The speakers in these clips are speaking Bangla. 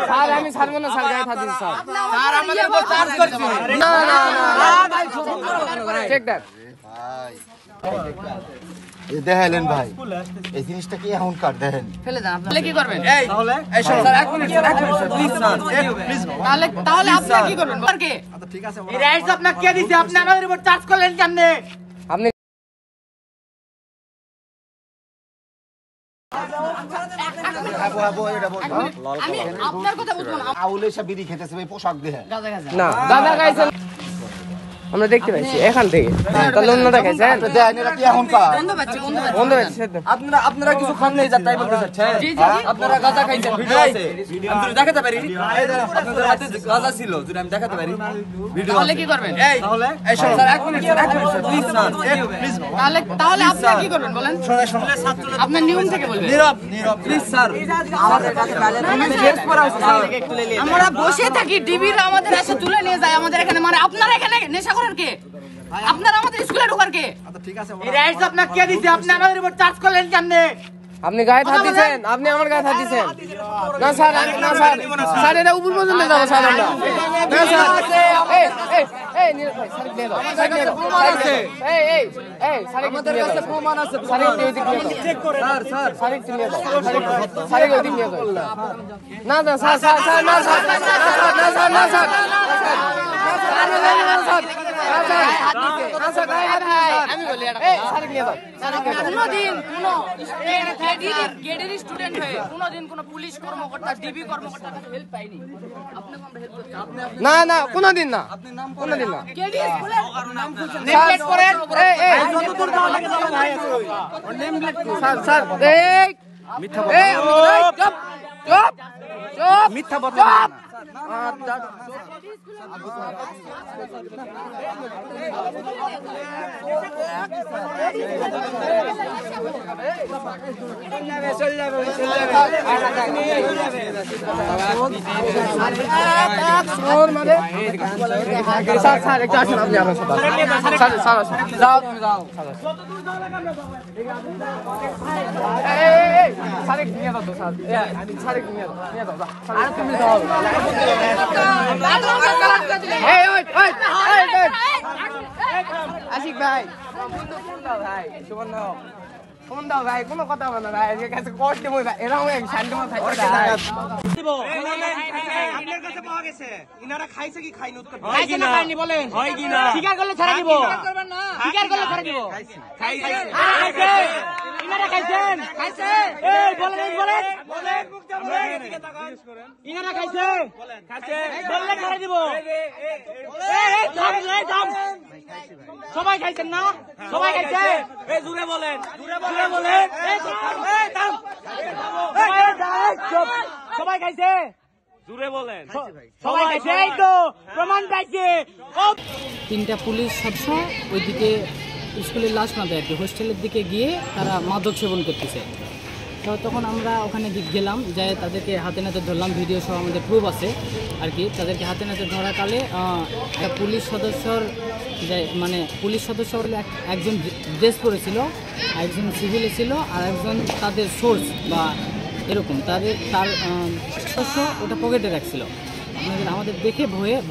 স্যার আমি ছাড়বো না স্যার গায়ে থাকি স্যার স্যার আমাদের উপর চার্জ করছে না না না ভাই চেক দ্যাট এই দেখেন ভাই এই জিনিসটা কি এখন কাট দেখেন ফেলে দেন আপনি কি করবেন এই তাহলে এই স্যার এক মিনিট প্লিজ স্যার প্লিজ তাহলে আপনি কি করবেন স্যার কে আচ্ছা ঠিক আছে এই রাইটস আপনাকে কে দিয়েছে আপনি আমাদের উপর চার্জ করলেন কেন আপনি আমি আপনার কথা বুঝবো না আউলে সব বিড়ি খেতেছে ভাই পোশাক দেখে না দাদা গাইছেন আমরা দেখতে পাইছি এখান থেকে তাহলে অন্যটা খাইছেন দেখেন এটা কি এখন কাট বন্ধ হয়েছে আপনারা কিছু খান নাই তাই বলতে চাচ্ছেন আপনারা গাঁজা খাইছেন ভিডিও আছে আমি দেখাতে পারি আপনাদের হাতে গাঁজা ছিল যদি আমি দেখাতে পারি ভিডিও তাহলে কি করবেন এই তাহলে এই স্যার এক মিনিট প্লিজ স্যার প্লিজ তাহলে আপনি কি করবেন বলেন আপনার নিয়ম থেকে বলবেন নীরব প্লিজ স্যার আমরা বসে থাকি ডিবির আমাদের এসে তুলে নিয়ে যায় আমাদের এখানে মানে আপনারা এখানে নেশা করার কে আপনারা আমাদের স্কুলে ঢোকার কে আচ্ছা ঠিক আছে এই রাইটস আপনাকে কে দিয়েছে আপনি আমাদের উপর চার্জ করলেন কেন আপনি গায়ে হাত দিবেন আপনি আমার গায়ে হাত দিবেন না স্যার না স্যার স্যার এটা উপর পর্যন্ত যাব স্যার আমরা না স্যার এই নীরব ভাই স্যার দিয়ে দাও স্যার দিয়ে দাও এই স্যার আমাদের কাছে প্রমাণ আছে স্যার এই দিক দিয়ে চেক করে স্যার স্যার নিয়ে দাও স্যার এই দিক নিয়ে দাও না না স্যার না স্যার না স্যার না স্যার আমি বলি কোনদিন কোন গেডের স্টুডেন্ট হয়ে কোনদিন কোন পুলিশ কর্মকর্তা ডিবি কর্মকর্তা হেল্প পাইনি আপনাকে আমরা হেল্প করতে না না কোনদিন না কোনদিন না গেডি স্কুলে নেমপ্লেট করেন এই যতদূর যাওয়া লাগে যাও ভাই নেমপ্লেট স্যার এই মিথ্যা বলবেন চুপ মিথ্যা বলবেন না স্যার একটু আসুন আপনি আমার সাথে স্যার যাও তুমি যাও স্যার একটু নিয়ে দাও তো স্যার স্যার একটু নিয়ে দাও আর তুমি যাও আশিক ভাই ফোন দাও ভাই কোনো কথা বলো ভাই কাছে কষ্ট দেবো ভাই এরকম শান্তিময় থাকতে আপনার কাছে পাওয়া গেছে ইনারা খাইছে কি খাইনি উত্তর খাইছে না খাইনি বলেন হয় কি না স্বীকার করলে ছাড়া দিব স্বীকার করলে ছাড়া দিব খাইছে ইনারা খাইছেন খাইছে এই বলেন বলেন মুখটা বলেন ইনারা খাইছে খাইছে বললে ছাড়া দিব এই থাম সবাই খাইছেন না সবাই খাইছে এই জোরে বলেন জোরে বলেন এই থাম সবাই খাইছে জোরে বলেন সবাই খাইছে এই তো প্রমাণ পাইছে তিনটা পুলিশ সদস্য ওইদিকে স্কুলের লাস্ট মাথায় আর কি হোস্টেলের দিকে গিয়ে তারা মাদক সেবন করতেছে তো তখন আমরা ওখানে গেলাম যাই তাদেরকে হাতে নাতে ধরলাম ভিডিও সহ আমাদের প্রুফ আছে আর কি তাদেরকে হাতে নাতে ধরাকালে একটা পুলিশ সদস্যর মানে পুলিশ সদস্য হলে একজন ড্রেস পরেছিল একজন সিভিলে ছিল আর একজন তাদের সোর্স বা এরকম তার সদস্য ওটা পকেটে রাখছিল আমাদের দেখে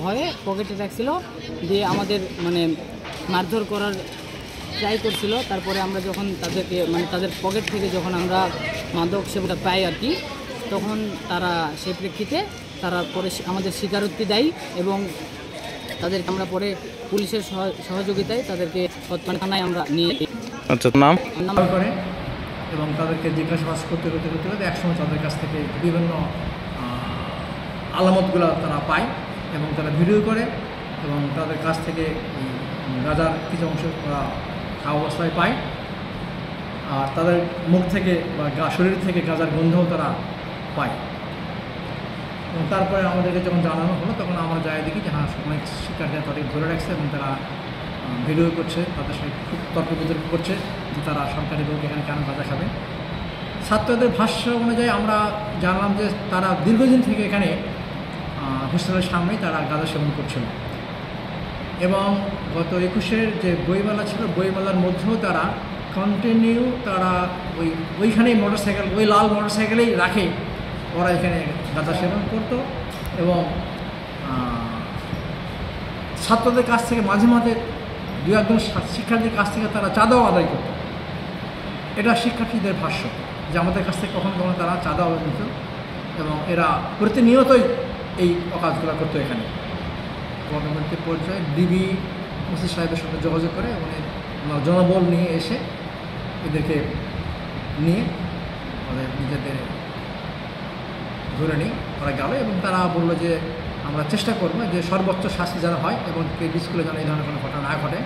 ভয়ে পকেটে রাখছিল দিয়ে আমাদের মানে মারধর করার ট্রাই করছিল তারপরে আমরা যখন তাদেরকে মানে তাদের পকেট থেকে যখন আমরা মাদক সেবনটা পাই আর কি তখন তারা সেই প্রেক্ষিতে তারা পরে আমাদের স্বীকারোক্তি দেয় এবং তাদেরকে আমরা পরে পুলিশের সহযোগিতায় তাদেরকে থানায় আমরা নিয়ে আচ্ছা নাম করে এবং তাদেরকে জিজ্ঞাসাবাদ করতে একসময় তাদের কাছ থেকে বিভিন্ন আলামতগুলো তারা পায় এবং তারা ভিডিও করে এবং তাদের কাছ থেকে গাঁজার কিছু অংশ খাওয়া অবস্থায় পায় আর তাদের মুখ থেকে বা শরীর থেকে গাঁজার গন্ধও তারা পায় এবং তারপরে আমাদেরকে যখন জানানো হলো তখন আমরা যাই দেখি যে হ্যাঁ অনেক শিক্ষার্থীরা তাদের ধরে রাখছে এবং তারা ভিডিও করছে তাদের সাথে খুব তর্ক বিতর্ক করছে যে তারা সরকারি লোক এখানে কেন গাঁজা খাবে ছাত্রদের ভাষ্য অনুযায়ী আমরা জানলাম যে তারা দীর্ঘদিন থেকে এখানে হোস্টেলের সামনেই তারা গাঁজা সেবন করছিল এবং গত 21-এর যে বইমেলা ছিল বইমেলার মধ্যেও তারা কন্টিনিউ তারা ওইখানেই মোটরসাইকেল ওই লাল মোটরসাইকেলেই রাখে ওরা এখানে গাঁজা সেবন করতো এবং ছাত্রদের কাছ থেকে মাঝে মাঝে দু একজন শিক্ষার্থীর কাছ থেকে তারা চাঁদাও আদায় করত। এটা শিক্ষার্থীদের ভাষ্য যে আমাদের কাছ থেকে কখনো কখনো তারা চাঁদাও নিত এবং এরা প্রতিনিয়তই এই কাজগুলো করতো। এখানে পরবর্তী পর্যায়ে ডিবি ওসি সাহেবের সঙ্গে যোগাযোগ করে এবং জনবল নিয়ে এসে এদেরকে নিয়ে ওদের নিজেদের ধরে নিয়ে ওরা গেল এবং তারা বললো যে আমরা চেষ্টা করবো যে সর্বোচ্চ শাস্তি যেন হয় এবং কেবি স্কুলে যেন এই ধরনের কোনো ঘটনা না ঘটে,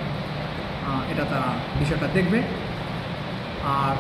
এটা তারা বিষয়টা দেখবে। আর